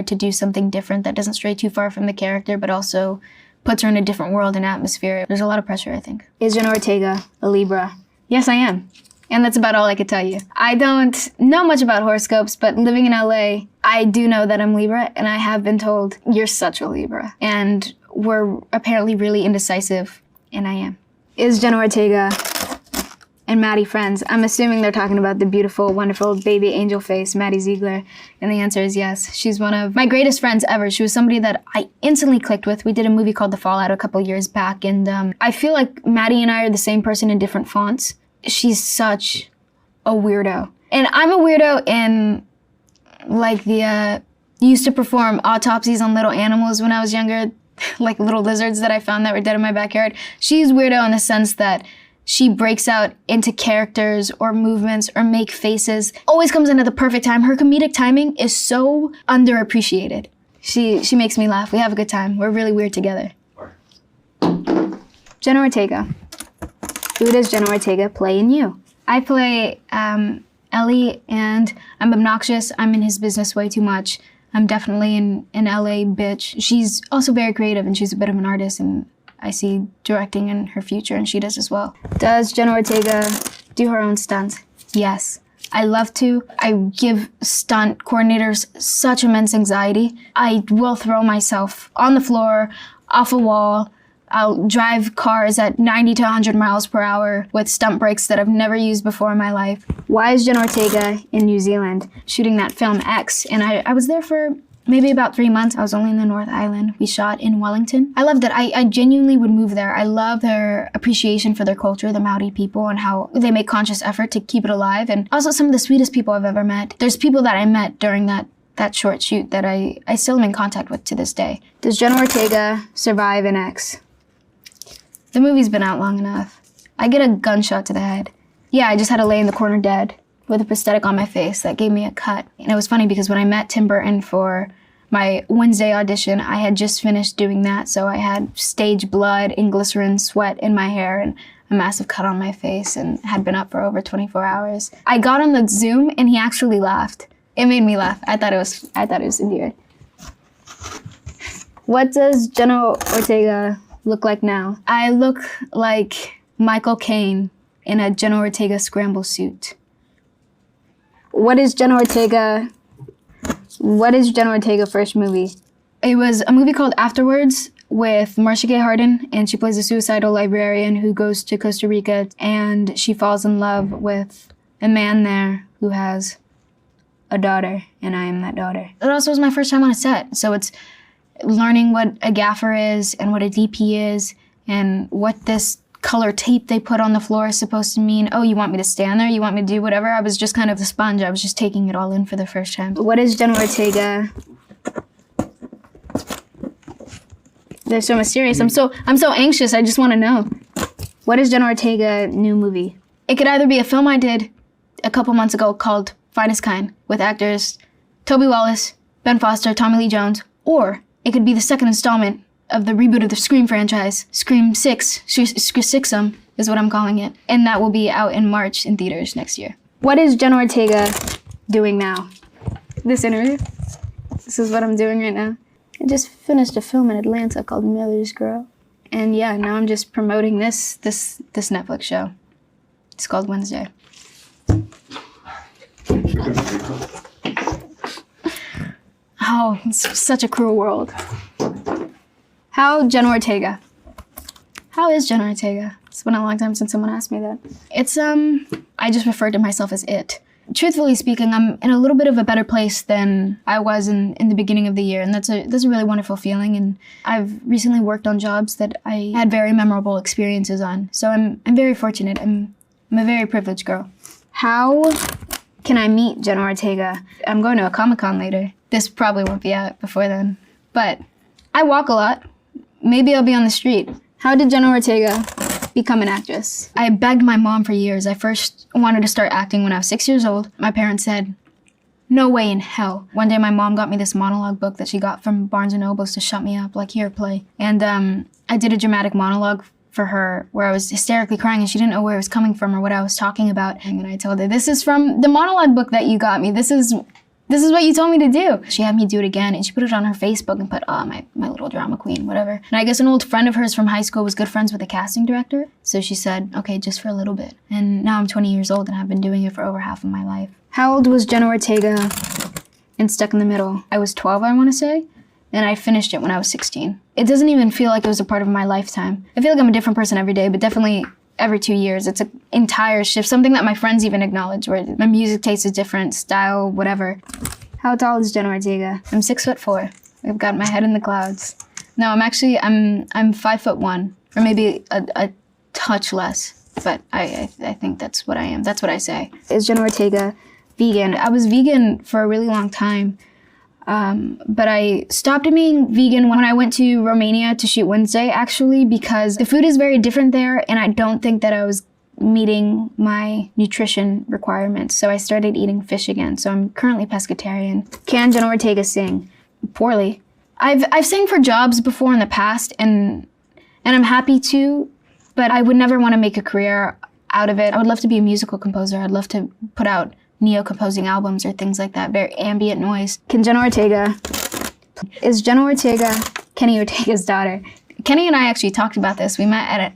to do something different that doesn't stray too far from the character, but also puts her in a different world and atmosphere. There's a lot of pressure, I think. Is Jenna Ortega a Libra? Yes, I am. And that's about all I could tell you. I don't know much about horoscopes, but living in LA, I do know that I'm Libra, and I have been told, you're such a Libra. And we're apparently really indecisive, and I am. Is Jenna Ortega and Maddie friends? I'm assuming they're talking about the beautiful, wonderful baby angel face, Maddie Ziegler, and the answer is yes. She's one of my greatest friends ever. She was somebody that I instantly clicked with. We did a movie called The Fallout a couple years back, and I feel like Maddie and I are the same person in different fonts. She's such a weirdo. And I'm a weirdo in, like, used to perform autopsies on little animals when I was younger, like little lizards that I found that were dead in my backyard. She's weirdo in the sense that she breaks out into characters or movements or make faces. Always comes in at the perfect time. Her comedic timing is so underappreciated. She makes me laugh. We have a good time. We're really weird together. Jenna Ortega. Who does Jenna Ortega play in You? I play Ellie, and I'm obnoxious. I'm in his business way too much. I'm definitely an LA bitch. She's also very creative, and she's a bit of an artist, and I see directing in her future, and she does as well. Does Jenna Ortega do her own stunts? Yes. I love to. I give stunt coordinators such immense anxiety. I will throw myself on the floor, off a wall. I'll drive cars at 90 to 100 miles per hour with stunt brakes that I've never used before in my life. Why is Jenna Ortega in New Zealand shooting that film X? And I was there for maybe about 3 months. I was only in the North Island. We shot in Wellington. I loved it. I genuinely would move there. I love their appreciation for their culture, the Maori people, and how they make conscious effort to keep it alive. And also some of the sweetest people I've ever met. There's people that I met during that short shoot that I still am in contact with to this day. Does Jenna Ortega survive an X? The movie's been out long enough. I get a gunshot to the head. Yeah, I just had to lay in the corner dead with a prosthetic on my face that gave me a cut. And it was funny because when I met Tim Burton for my Wednesday audition, I had just finished doing that, so I had stage blood and glycerin sweat in my hair and a massive cut on my face and had been up for over 24 hours. I got on the Zoom and he actually laughed. It made me laugh. I thought it was endearing. What does Jenna Ortega look like now? I look like Michael Caine in a Jenna Ortega scramble suit. What is Jenna Ortega's first movie? It was a movie called Afterwards with Marcia Gay Harden, and she plays a suicidal librarian who goes to Costa Rica, and she falls in love with a man there who has a daughter, and I am that daughter. It also was my first time on a set, so it's learning what a gaffer is and what a DP is and what this color tape they put on the floor is supposed to mean. Oh, you want me to stand there? You want me to do whatever? I was just kind of the sponge. I was just taking it all in for the first time. What is Jenna Ortega? They're so mysterious. I'm so anxious. I just want to know. What is Jenna Ortega new movie? It could either be a film I did a couple months ago called Finest Kind with actors Toby Wallace, Ben Foster, Tommy Lee Jones, or it could be the second installment of the reboot of the Scream franchise. Scream 6, Sixum is what I'm calling it. And that will be out in March in theaters next year. What is Jenna Ortega doing now? This interview. This is what I'm doing right now. I just finished a film in Atlanta called Miller's Girl. And yeah, now I'm just promoting this Netflix show. It's called Wednesday. Oh, it's such a cruel world. How Jenna Ortega? How is Jenna Ortega? It's been a long time since someone asked me that. It's, I just refer to myself as it. Truthfully speaking, I'm in a little bit of a better place than I was in the beginning of the year, and that's a really wonderful feeling, and I've recently worked on jobs that I had very memorable experiences on, so I'm very fortunate. I'm a very privileged girl. How can I meet Jenna Ortega? I'm going to a Comic-Con later. This probably won't be out before then, but I walk a lot. Maybe I'll be on the street. How did Jenna Ortega become an actress? I begged my mom for years. I first wanted to start acting when I was 6 years old. My parents said, no way in hell. One day my mom got me this monologue book that she got from Barnes & Nobles to shut me up, like, here, play. And I did a dramatic monologue for her where I was hysterically crying and she didn't know where it was coming from or what I was talking about. And then I told her, this is from the monologue book that you got me. This is This is what you told me to do. She had me do it again, and she put it on her Facebook and put, oh, my little drama queen, whatever. And I guess an old friend of hers from high school was good friends with the casting director. So she said, okay, just for a little bit. And now I'm 20 years old and I've been doing it for over half of my life. How old was Jenna Ortega in Stuck in the Middle? I was 12, I want to say. And I finished it when I was 16. It doesn't even feel like it was a part of my lifetime. I feel like I'm a different person every day, but definitely every 2 years. It's an entire shift, something that my friends even acknowledge, where my music taste is different, style, whatever. How tall is Jenna Ortega? I'm 6'4". I've got my head in the clouds. No, I'm 5'1", or maybe a touch less, but I think that's what I am. That's what I say. Is Jenna Ortega vegan? I was vegan for a really long time. But I stopped being vegan when I went to Romania to shoot Wednesday, actually, because the food is very different there, and I don't think that I was meeting my nutrition requirements. So I started eating fish again. So I'm currently pescatarian. Can Jenna Ortega sing? Poorly. I've sang for jobs before in the past, and I'm happy to, but I would never want to make a career out of it. I would love to be a musical composer. I'd love to put out neo-composing albums or things like that, very ambient noise. Is Jenna Ortega Kenny Ortega's daughter? Kenny and I actually talked about this. We met at